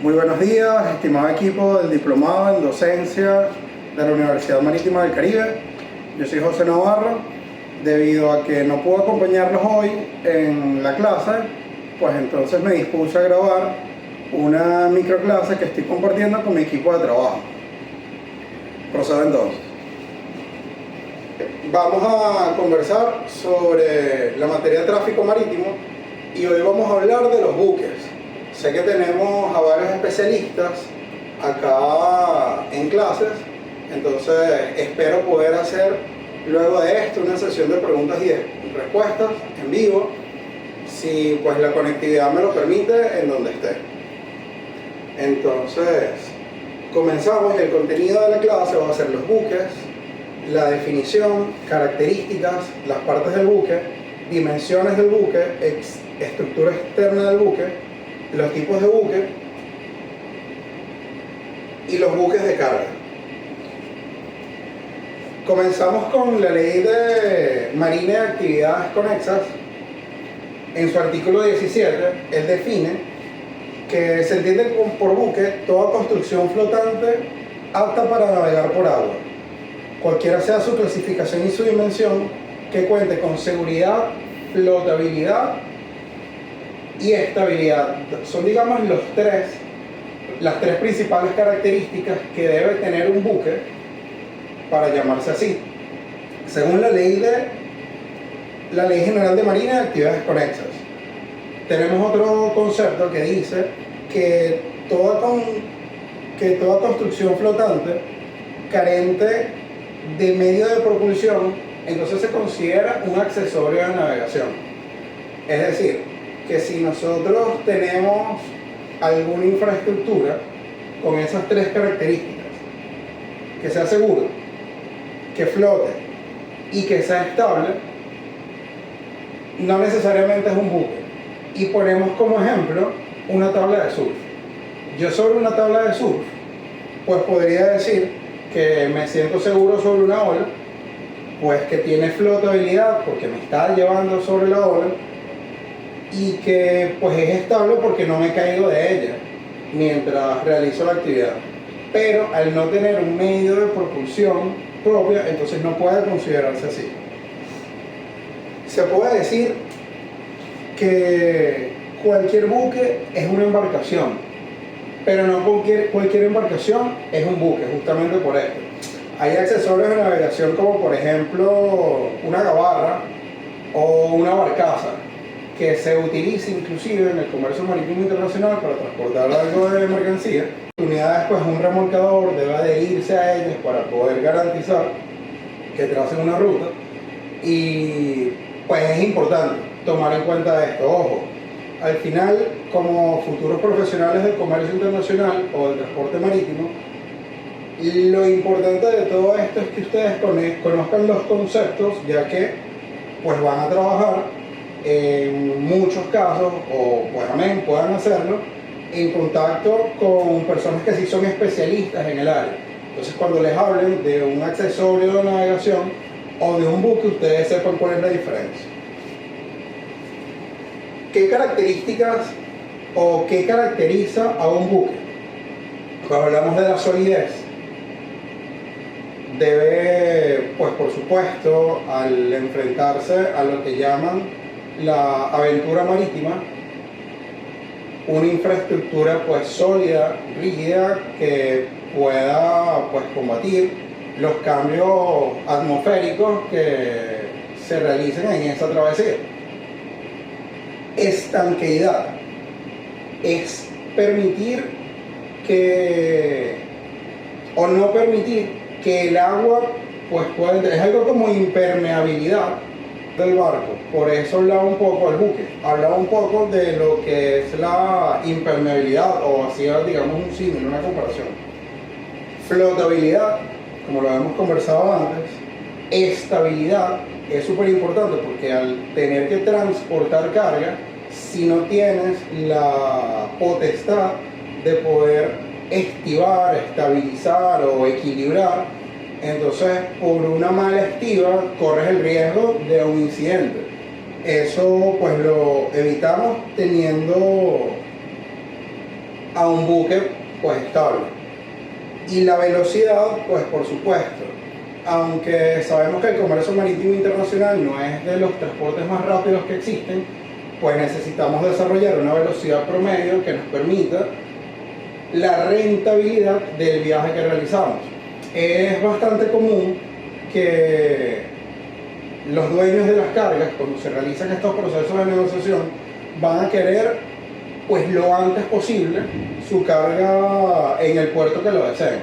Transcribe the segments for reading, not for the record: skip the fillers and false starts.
Muy buenos días, estimado equipo del Diplomado en Docencia de la Universidad Marítima del Caribe. Yo soy José Navarro. Debido a que no puedo acompañarlos hoy en la clase, pues entonces me dispuse a grabar una microclase que estoy compartiendo con mi equipo de trabajo. Procedo entonces. Vamos a conversar sobre la materia de tráfico marítimo y hoy vamos a hablar de los buques. Sé que tenemos a varios especialistas acá en clases, entonces espero poder hacer luego de esto una sesión de preguntas y respuestas en vivo, si pues la conectividad me lo permite en donde esté. Entonces comenzamos y el contenido de la clase va a ser los buques, la definición, características, las partes del buque, dimensiones del buque, estructura externa del buque, los tipos de buque y los buques de carga. Comenzamos con la Ley de Marina y Actividades Conexas. En su artículo 17, él define que se entiende por buque toda construcción flotante apta para navegar por agua, cualquiera sea su clasificación y su dimensión, que cuente con seguridad, flotabilidad y estabilidad. Son, digamos, las tres principales características que debe tener un buque para llamarse así, según la Ley General de Marina y Actividades Conexas. Tenemos otro concepto que dice que toda construcción flotante carente de medio de propulsión, entonces se considera un accesorio de navegación. Es decir, que si nosotros tenemos alguna infraestructura con esas tres características, que sea seguro, que flote y que sea estable, no necesariamente es un buque. Y ponemos como ejemplo una tabla de surf. Yo sobre una tabla de surf, pues podría decir que me siento seguro sobre una ola, pues que tiene flotabilidad porque me está llevando sobre la ola, y que pues es estable porque no me caigo de ella mientras realizo la actividad. Pero al no tener un medio de propulsión propia, entonces no puede considerarse así. Se puede decir que cualquier buque es una embarcación, pero no cualquier embarcación es un buque, justamente por esto. Hay accesorios de navegación como por ejemplo una gabarra o una barcaza, que se utiliza inclusive en el comercio marítimo internacional para transportar algo de mercancía. Unidades, pues un remolcador debe adherirse a ellas para poder garantizar que tracen una ruta, y pues es importante tomar en cuenta esto. Ojo, al final, como futuros profesionales del comercio internacional o del transporte marítimo, lo importante de todo esto es que ustedes conozcan los conceptos, ya que pues van a trabajar en muchos casos, o pues amén, puedan hacerlo en contacto con personas que sí son especialistas en el área. Entonces, cuando les hablen de un accesorio de navegación o de un buque, ustedes sepan cuál es la diferencia. ¿Qué características o qué caracteriza a un buque? Cuando hablamos de la solidez, debe, pues por supuesto, al enfrentarse a lo que llaman la aventura marítima, una infraestructura pues sólida, rígida, que pueda pues combatir los cambios atmosféricos que se realicen en esa travesía. Estanqueidad es permitir que, o no permitir que el agua pues pueda, es algo como impermeabilidad del barco. Por eso hablaba un poco del buque, hablaba un poco de lo que es la impermeabilidad, o hacía, digamos, un símil, una comparación. Flotabilidad, como lo hemos conversado antes. Estabilidad es súper importante porque al tener que transportar carga, si no tienes la potestad de poder estivar, estabilizar o equilibrar, entonces por una mala estiva corres el riesgo de un incidente. Eso pues lo evitamos teniendo a un buque pues estable. Y la velocidad, pues por supuesto, aunque sabemos que el comercio marítimo internacional no es de los transportes más rápidos que existen, pues necesitamos desarrollar una velocidad promedio que nos permita la rentabilidad del viaje que realizamos. Es bastante común que los dueños de las cargas, cuando se realizan estos procesos de negociación, van a querer pues lo antes posible su carga en el puerto que lo deseen.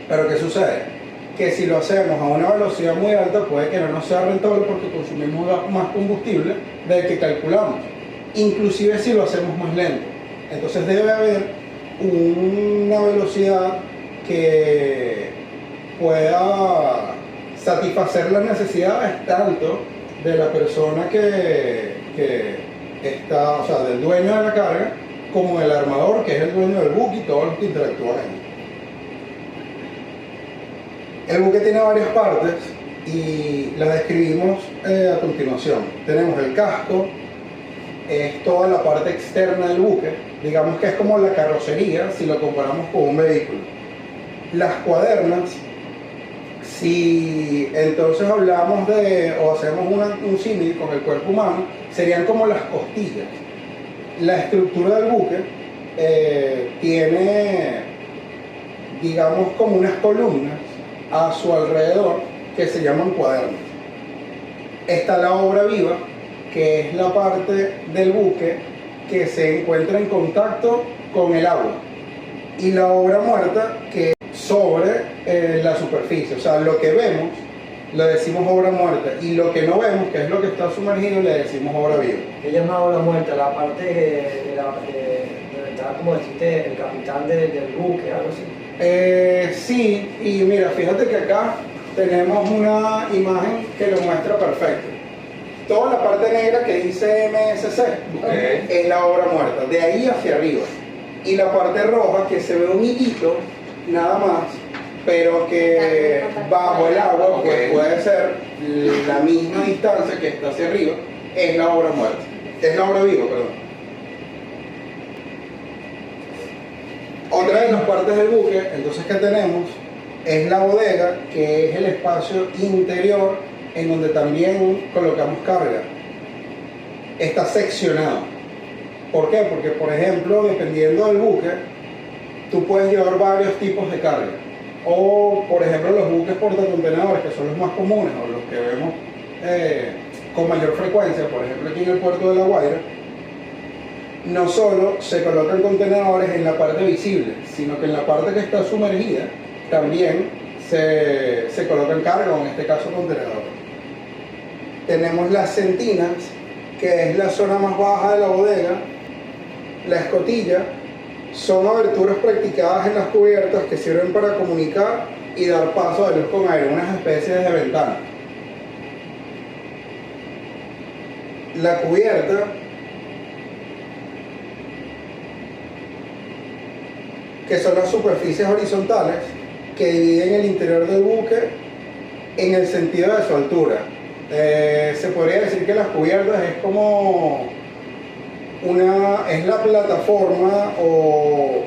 Pero ¿qué sucede? Que si lo hacemos a una velocidad muy alta puede que no nos sea rentable porque consumimos más combustible del que calculamos, inclusive si lo hacemos más lento. Entonces debe haber una velocidad que pueda satisfacer las necesidades tanto de la persona que está, o sea, del dueño de la carga, como del armador, que es el dueño del buque, y todos los que interactúan ahí. El buque tiene varias partes y las describimos a continuación. Tenemos el casco, es toda la parte externa del buque, digamos que es como la carrocería si lo comparamos con un vehículo. Las cuadernas, si entonces hablamos de, o hacemos un símil con el cuerpo humano, serían como las costillas. La estructura del buque tiene, digamos, como unas columnas a su alrededor que se llaman cuadernos. Está la obra viva, que es la parte del buque que se encuentra en contacto con el agua, y la obra muerta, que es sobre la superficie. O sea, lo que vemos le decimos obra muerta, y lo que no vemos, que es lo que está sumergido, le decimos obra viva. ¿Qué llama obra muerta? La parte donde está, como deciste, el capitán del buque, algo así. Sí, y mira, fíjate que acá tenemos una imagen que lo muestra perfecto. Toda la parte negra que dice MSC es la obra muerta, de ahí hacia arriba. Y la parte roja, que se ve un hilito, nada más, pero que bajo el agua, pues puede ser la misma distancia que está hacia arriba, es la obra muerta. Es la obra viva, perdón. Otra de las partes del buque, entonces, que tenemos es la bodega, que es el espacio interior en donde también colocamos carga. Está seccionado. ¿Por qué? Porque, por ejemplo, dependiendo del buque, tú puedes llevar varios tipos de carga. O, por ejemplo, los buques portacontenedores, que son los más comunes, o los que vemos con mayor frecuencia, por ejemplo, aquí en el puerto de La Guaira, no solo se colocan contenedores en la parte visible, sino que en la parte que está sumergida también se colocan carga, o en este caso contenedores. Tenemos las sentinas, que es la zona más baja de la bodega. La escotilla son aberturas practicadas en las cubiertas que sirven para comunicar y dar paso a luz con aire, unas especies de ventanas. La cubierta que son las superficies horizontales que dividen el interior del buque en el sentido de su altura. Se podría decir que las cubiertas es como es la plataforma, o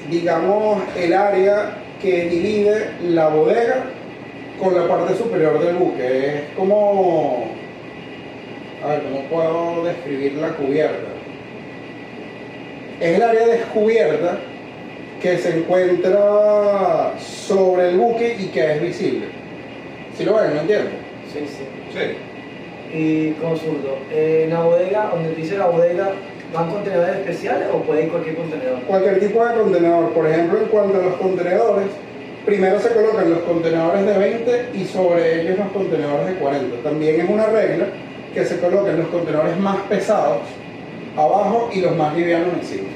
digamos el área que divide la bodega con la parte superior del buque. Es como, a ver, ¿cómo puedo describir la cubierta? Es el área descubierta que se encuentra sobre el buque y que es visible. ¿Sí lo ven? ¿No entienden? Sí, sí. Sí. Y consulto, en la bodega, donde dice la bodega, ¿van contenedores especiales o puede ir cualquier contenedor? Cualquier tipo de contenedor. Por ejemplo, en cuanto a los contenedores, primero se colocan los contenedores de 20 y sobre ellos los contenedores de 40. También es una regla que se coloquen los contenedores más pesados abajo y los más livianos encima.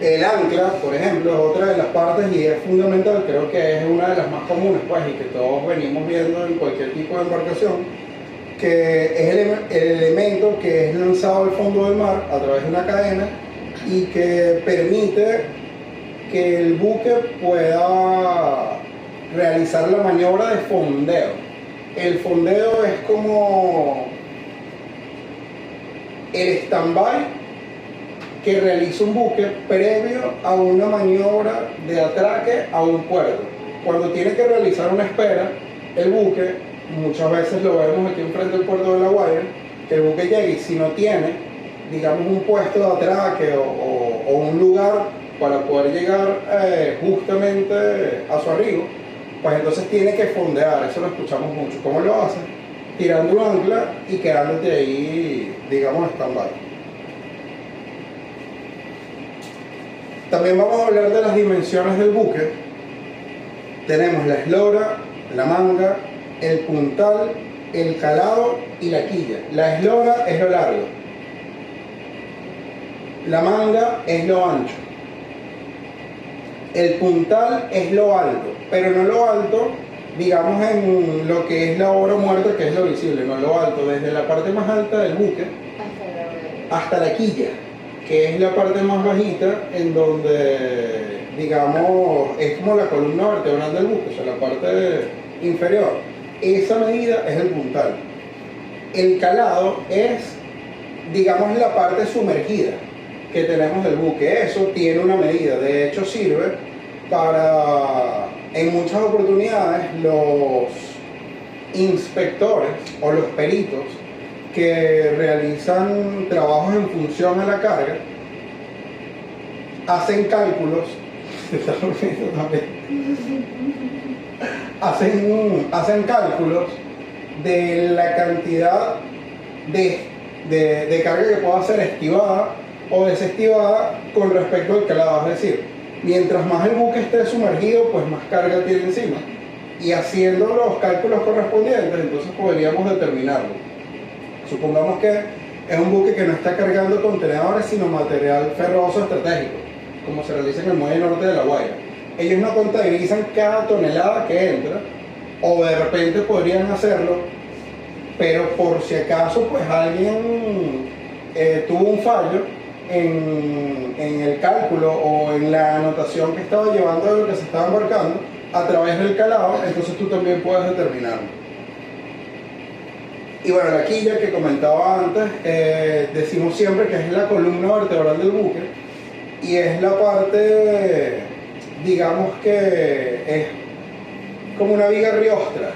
El ancla, por ejemplo, es otra de las partes y es fundamental, creo que es una de las más comunes, pues, y que todos venimos viendo en cualquier tipo de embarcación, que es el elemento que es lanzado al fondo del mar a través de una cadena y que permite que el buque pueda realizar la maniobra de fondeo. El fondeo es como el stand-by que realiza un buque previo a una maniobra de atraque a un puerto. Cuando tiene que realizar una espera, el buque, muchas veces lo vemos aquí enfrente del puerto de La Guaira, que el buque llega y si no tiene, digamos, un puesto de atraque o un lugar para poder llegar justamente a su arribo, pues entonces tiene que fondear. Eso lo escuchamos mucho. ¿Cómo lo hace? Tirando un ancla y quedándote ahí, digamos, stand-by. También vamos a hablar de las dimensiones del buque. Tenemos la eslora, la manga, el puntal, el calado y la quilla. La eslora es lo largo, la manga es lo ancho, el puntal es lo alto, pero no lo alto, digamos, en lo que es la obra muerta, que es lo visible, no lo alto, desde la parte más alta del buque hasta la quilla, que es la parte más bajita, en donde, digamos, es como la columna vertebral del buque, o sea, la parte inferior. Esa medida es el puntal. El calado es, digamos, la parte sumergida que tenemos del buque. Eso tiene una medida, de hecho sirve para, en muchas oportunidades, los inspectores o los peritos que realizan trabajos en función a la carga hacen cálculos. Se está durmiendo también. Hacen cálculos de la cantidad de carga que pueda ser estivada o desestivada con respecto al calado. Es decir, mientras más el buque esté sumergido, pues más carga tiene encima. Y haciendo los cálculos correspondientes, entonces podríamos determinarlo. Supongamos que es un buque que no está cargando contenedores, sino material ferroso estratégico, como se realiza en el muelle norte de La Guaira. Ellos no contabilizan cada tonelada que entra, o de repente podrían hacerlo, pero por si acaso pues alguien tuvo un fallo en el cálculo o en la anotación que estaba llevando de lo que se estaba embarcando a través del calado, entonces tú también puedes determinarlo. Y bueno, la quilla que comentaba antes, decimos siempre que es la columna vertebral del buque y es la parte, digamos, que es como una viga riostra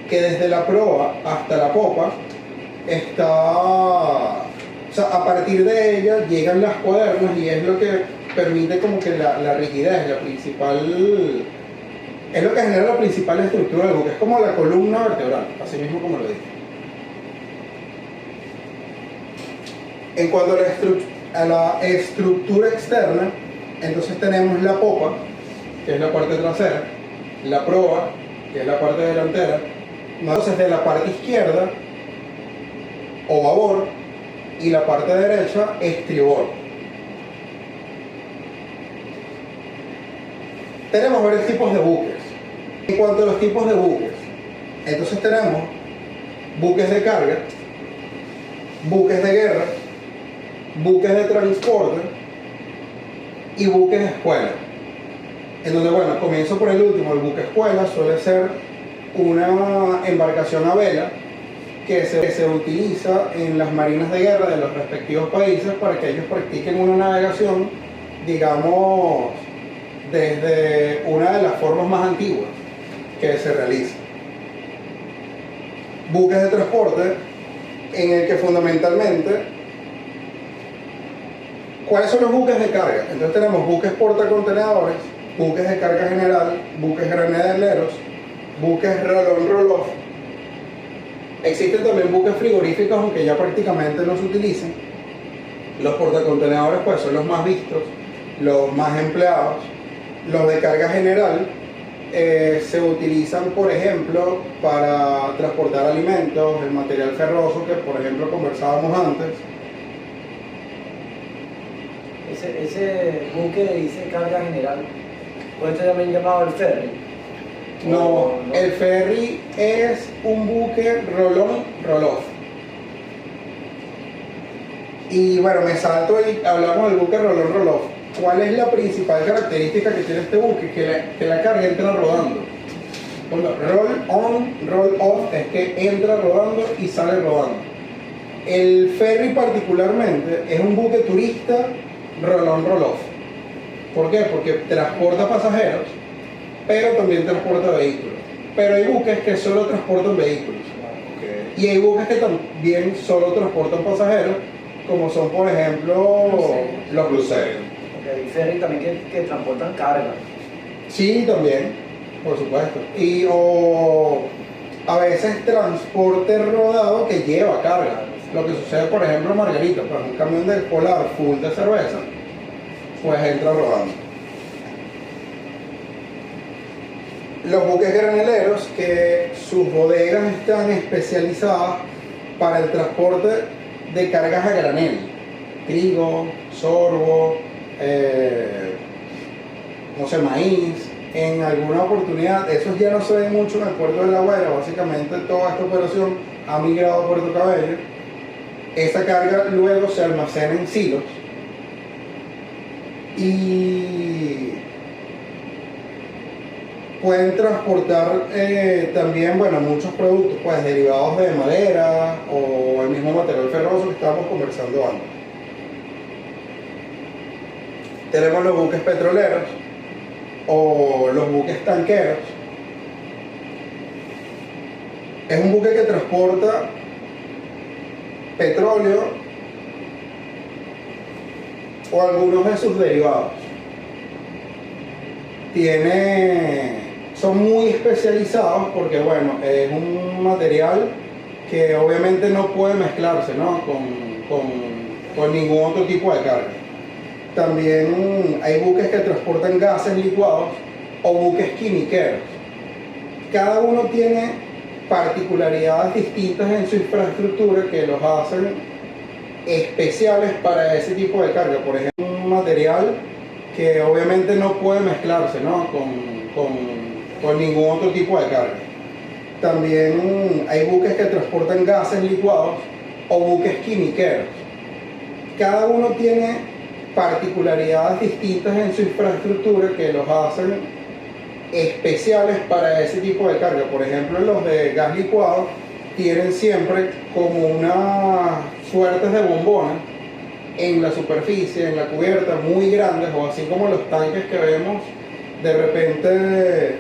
que desde la proa hasta la popa está, o sea, a partir de ella llegan las cuadernas y es lo que permite como que la rigidez, la principal, es lo que genera la principal estructura del buque, es como la columna vertebral, así mismo como lo dije. En cuanto a la estructura externa, entonces tenemos la popa, que es la parte trasera, la proa, que es la parte delantera, entonces de la parte izquierda, o babor, y la parte derecha, estribor. Tenemos varios tipos de buques. En cuanto a los tipos de buques, entonces tenemos buques de carga, buques de guerra, buques de transporte y buques de escuela. En donde, bueno, comienzo por el último. El buque escuela suele ser una embarcación a vela que se utiliza en las marinas de guerra de los respectivos países para que ellos practiquen una navegación, digamos, desde una de las formas más antiguas que se realiza. Buques de transporte, en el que fundamentalmente, ¿cuáles son los buques de carga? Entonces tenemos buques portacontenedores, buques de carga general, buques graneleros, buques roll-on-roll-off. Existen también buques frigoríficos, aunque ya prácticamente no se utilizan. Los portacontenedores pues son los más vistos, los más empleados. Los de carga general se utilizan, por ejemplo, para transportar alimentos, el material ferroso que, por ejemplo, conversábamos antes. Ese buque dice carga general, puede ser también llamado el ferry. No, el ferry es un buque roll-on, roll-off. Y bueno, me salto y hablamos del buque roll-on, roll-off. ¿Cuál es la principal característica que tiene este buque? Que la carga entra rodando. Bueno, roll-on, roll-off es que entra rodando y sale rodando. El ferry particularmente es un buque turista roll-on roll-off. ¿Por qué? Porque transporta pasajeros, pero también transporta vehículos. Pero hay buques que solo transportan vehículos. Ok. Y hay buques que también solo transportan pasajeros, como son por ejemplo los cruceros. Porque hay ferry también que transportan carga. Sí, también, por supuesto. Y o a veces transporte rodado que lleva carga. Lo que sucede, por ejemplo, en Margarita, pues un camión del Polar full de cerveza, pues entra rodando. Los buques graneleros, que sus bodegas están especializadas para el transporte de cargas a granel, trigo, sorgo, no sé, maíz. En alguna oportunidad, esos ya no se ven mucho en el puerto de La Guaira. Básicamente toda esta operación ha migrado a Puerto Cabello. Esa carga luego se almacena en silos y pueden transportar también, bueno, muchos productos pues derivados de madera o el mismo material ferroso que estábamos conversando antes. Tenemos los buques petroleros o los buques tanqueros. Es un buque que transporta petróleo o algunos de sus derivados. Son muy especializados porque, bueno, es un material que obviamente no puede mezclarse, ¿no?, con ningún otro tipo de carga. También hay buques que transportan gases licuados o buques quimiqueros. Cada uno tiene particularidades distintas en su infraestructura que los hacen especiales para ese tipo de carga. Por ejemplo, un material que obviamente no puede mezclarse, ¿no?, con ningún otro tipo de carga. También hay buques que transportan gases licuados o buques quimiqueros. Cada uno tiene particularidades distintas en su infraestructura que los hacen especiales para ese tipo de carga. Por ejemplo, los de gas licuado tienen siempre como unas suertes de bombones en la superficie, en la cubierta, muy grandes, o así como los tanques que vemos de repente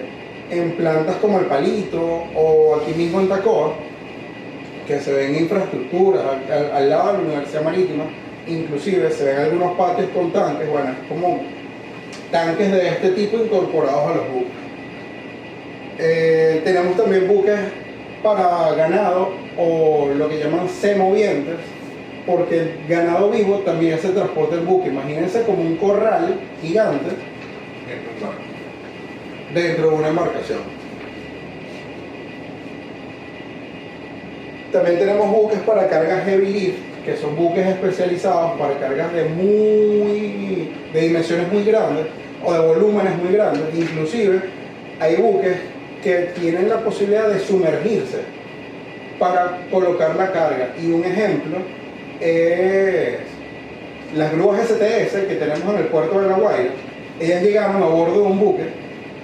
en plantas como El Palito o aquí mismo en Tacoa, que se ven infraestructuras al lado de la Universidad Marítima. Inclusive se ven algunos patios con tanques, bueno, es como tanques de este tipo incorporados a los buques. Tenemos también buques para ganado o lo que llaman semovientes, porque el ganado vivo también se transporta en buque. Imagínense como un corral gigante dentro de una embarcación. También tenemos buques para cargas heavy lift, que son buques especializados para cargas de dimensiones muy grandes o de volúmenes muy grandes. Inclusive hay buques que tienen la posibilidad de sumergirse para colocar la carga. Y un ejemplo es las grúas STS que tenemos en el puerto de La Guaira. Ellas llegaron a bordo de un buque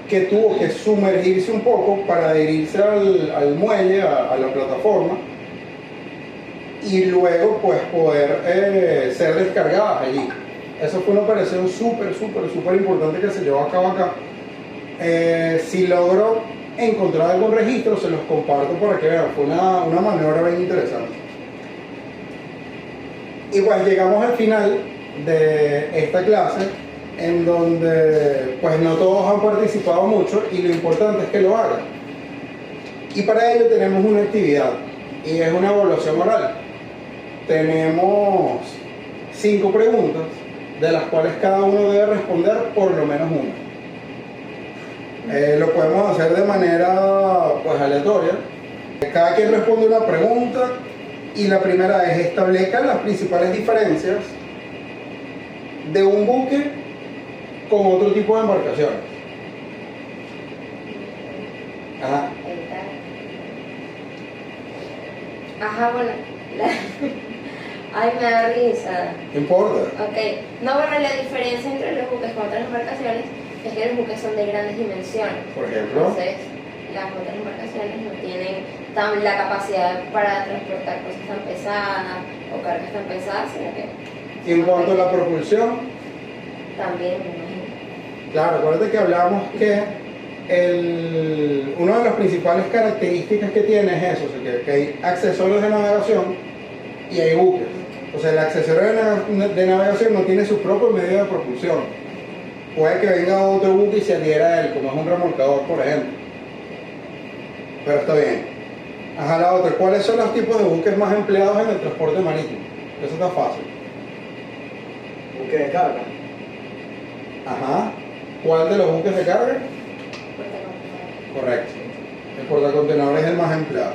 que tuvo que sumergirse un poco para adherirse al muelle, a la plataforma, y luego pues poder ser descargadas allí. Eso fue una operación súper importante que se llevó a cabo acá. Si logro encontrar algún registro, se los comparto para que vean. Fue una maniobra bien interesante. Y pues llegamos al final de esta clase, en donde pues no todos han participado mucho, y lo importante es que lo hagan. Y para ello tenemos una actividad, y es una evaluación oral. Tenemos 5 preguntas, de las cuales cada uno debe responder por lo menos una. Lo podemos hacer de manera pues aleatoria. Cada quien responde una pregunta, y la primera es: establezcan las principales diferencias de un buque con otro tipo de embarcaciones. Ajá. Ajá, bueno. Ay, me da risa. ¿Qué importa? Ok. No, bueno, la diferencia entre los buques con otras embarcaciones es que los buques son de grandes dimensiones. Por ejemplo. Entonces, las otras embarcaciones no tienen la capacidad para transportar cosas tan pesadas o cargas tan pesadas, sino que Y en cuanto a la propulsión, también, me imagino. claro, acuérdate que hablábamos que una de las principales características que tiene es eso, o sea, que hay accesorios de navegación y hay buques. O sea, el accesorio de navegación no tiene su propio medio de propulsión. Puede que venga otro buque y se adhiera a él, como es un remolcador, por ejemplo. Pero está bien. Ajá, la otra. ¿Cuáles son los tipos de buques más empleados en el transporte marítimo? Eso está fácil. Buque de carga. Ajá. ¿Cuál de los buques de carga? Correcto. El portacontenedores es el más empleado.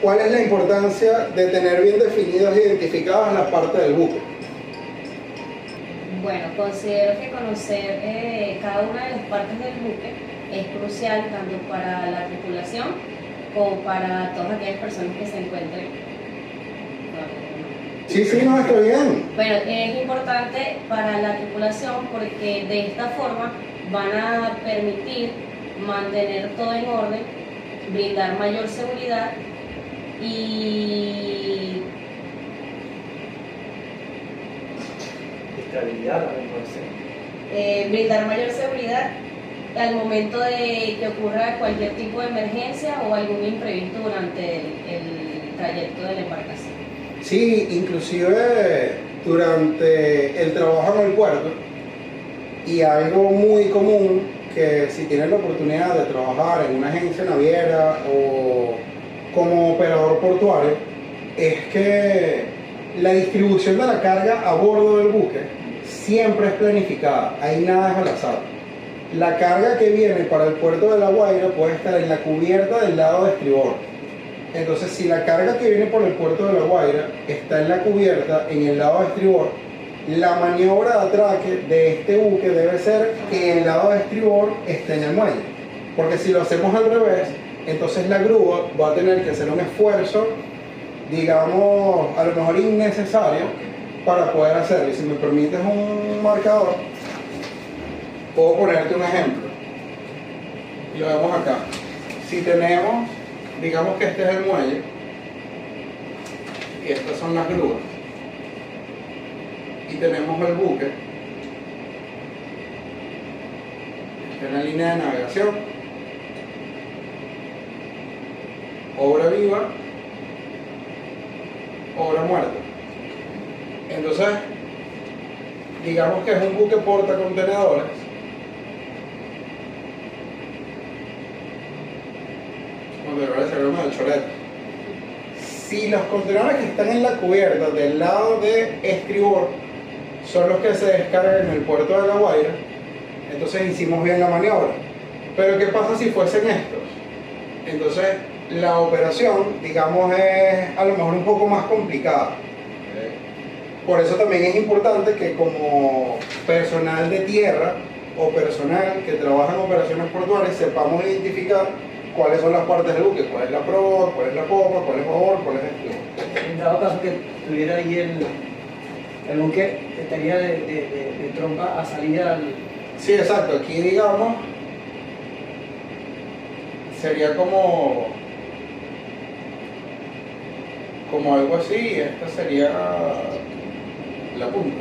¿Cuál es la importancia de tener bien definidas e identificadas las partes del buque? Bueno, considero que conocer cada una de las partes del buque es crucial tanto para la tripulación como para todas aquellas personas que se encuentren. Sí, no, está bien. Bueno, es importante para la tripulación porque de esta forma van a permitir mantener todo en orden, brindar mayor seguridad y Estabilidad también puede ser. brindar mayor seguridad al momento de que ocurra cualquier tipo de emergencia o algún imprevisto durante el trayecto de la embarcación. Sí, inclusive durante el trabajo en el puerto, y algo muy común que si tienes la oportunidad de trabajar en una agencia naviera o como operador portuario, es que la distribución de la carga a bordo del buque siempre es planificada, ahí nada es al azar. La carga que viene para el puerto de La Guaira puede estar en la cubierta del lado de estribor. Entonces, si la carga que viene por el puerto de La Guaira está en la cubierta, en el lado de estribor, la maniobra de atraque de este buque debe ser que el lado de estribor esté en el muelle. Porque si lo hacemos al revés, entonces la grúa va a tener que hacer un esfuerzo, digamos, a lo mejor innecesario, para poder hacerlo. Y si me permites un marcador, puedo ponerte un ejemplo. Y lo vemos acá. Si tenemos, digamos que este es el muelle, y estas son las grúas, y tenemos el buque, esta es la línea de navegación, obra viva, obra muerta. Entonces, digamos que es un buque portacontenedores. Contenedores se del chorete. Si los contenedores que están en la cubierta del lado de estribor son los que se descargan en el puerto de La Guaira, entonces hicimos bien la maniobra. Pero ¿qué pasa si fuesen estos? Entonces la operación, digamos, es a lo mejor un poco más complicada. Por eso también es importante que como personal de tierra o personal que trabaja en operaciones portuarias sepamos identificar cuáles son las partes del buque, cuál es la proa, cuál es la popa, cuál es babor, cuál es el timón. En dado caso que tuviera ahí el buque, estaría de trompa a salida al... Sí, exacto. Aquí, digamos, sería como algo así, y esta sería la punta.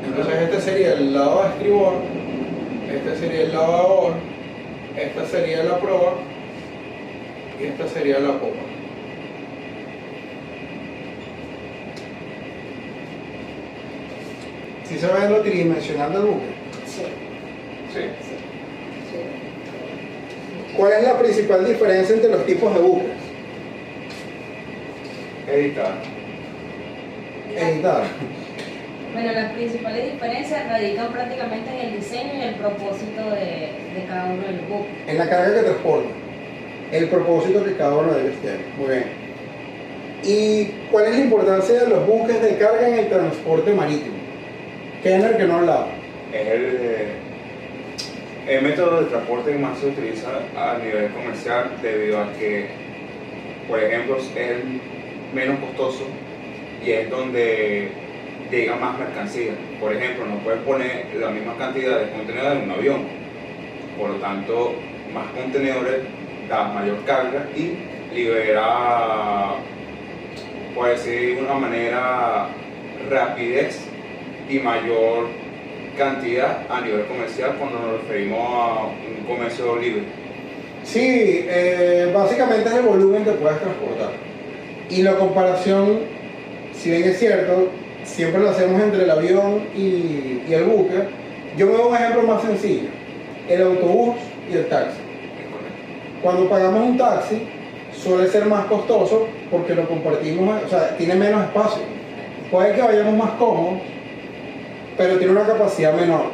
Entonces este sería el lado de estribor, este sería el lado de babor, esta sería la proa y esta sería la popa. ¿Sí se ve lo tridimensional del buque? Sí, Sí. sí. ¿Cuál es la principal diferencia entre los tipos de buques? Editar. Editar. Bueno, las principales diferencias radican prácticamente en el diseño y el propósito de cada uno de los buques. En la carga que transporta. El propósito que cada uno de ellos tiene. Muy bien. ¿Y cuál es la importancia de los buques de carga en el transporte marítimo? Kenner, que no hablaba. Es el método de transporte que más se utiliza a nivel comercial debido a que, por ejemplo, es el menos costoso y es donde llega más mercancía. Por ejemplo, no puedes poner la misma cantidad de contenedores en un avión. Por lo tanto, más contenedores da mayor carga y libera, por decir de una manera, rapidez y mayor cantidad a nivel comercial cuando nos referimos a un comercio libre. Sí, básicamente es el volumen que puedes transportar. Y la comparación, si bien es cierto, siempre lo hacemos entre el avión y el buque. Yo me doy un ejemplo más sencillo, el autobús y el taxi. Cuando pagamos un taxi, suele ser más costoso porque lo compartimos, o sea, tiene menos espacio. Puede que vayamos más cómodos, pero tiene una capacidad menor.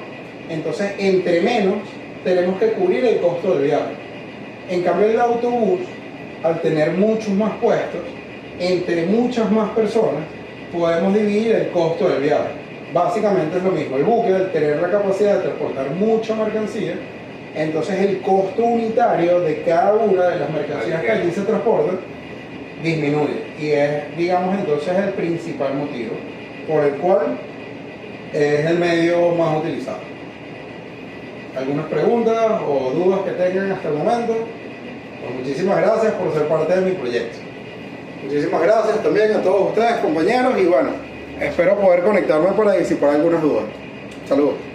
Entonces, entre menos, tenemos que cubrir el costo del viaje. En cambio, el autobús, al tener muchos más puestos, entre muchas más personas, podemos dividir el costo del viaje. Básicamente es lo mismo. El buque, al tener la capacidad de transportar mucha mercancía, entonces el costo unitario de cada una de las mercancías que allí se transportan disminuye. Y es, digamos, entonces el principal motivo por el cual es el medio más utilizado. ¿Algunas preguntas o dudas que tengan hasta el momento? Pues muchísimas gracias por ser parte de mi proyecto. Muchísimas gracias también a todos ustedes, compañeros, y bueno, espero poder conectarme para disipar algunas dudas. Saludos.